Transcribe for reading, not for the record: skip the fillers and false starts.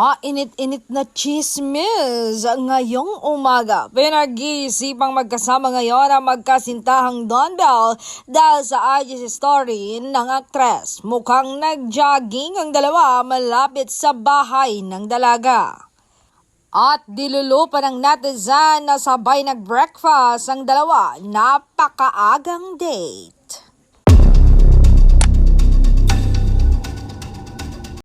Mainit-init na chismis ngayong umaga. Pinag-iisipang magkasama ngayon ang magkasintahang Don Bell dahil sa IG story ng aktres. Mukhang nag-jogging ang dalawa malapit sa bahay ng dalaga. At dilulupa ng netizen na sabay nag-breakfast ang dalawa, napakaagang date.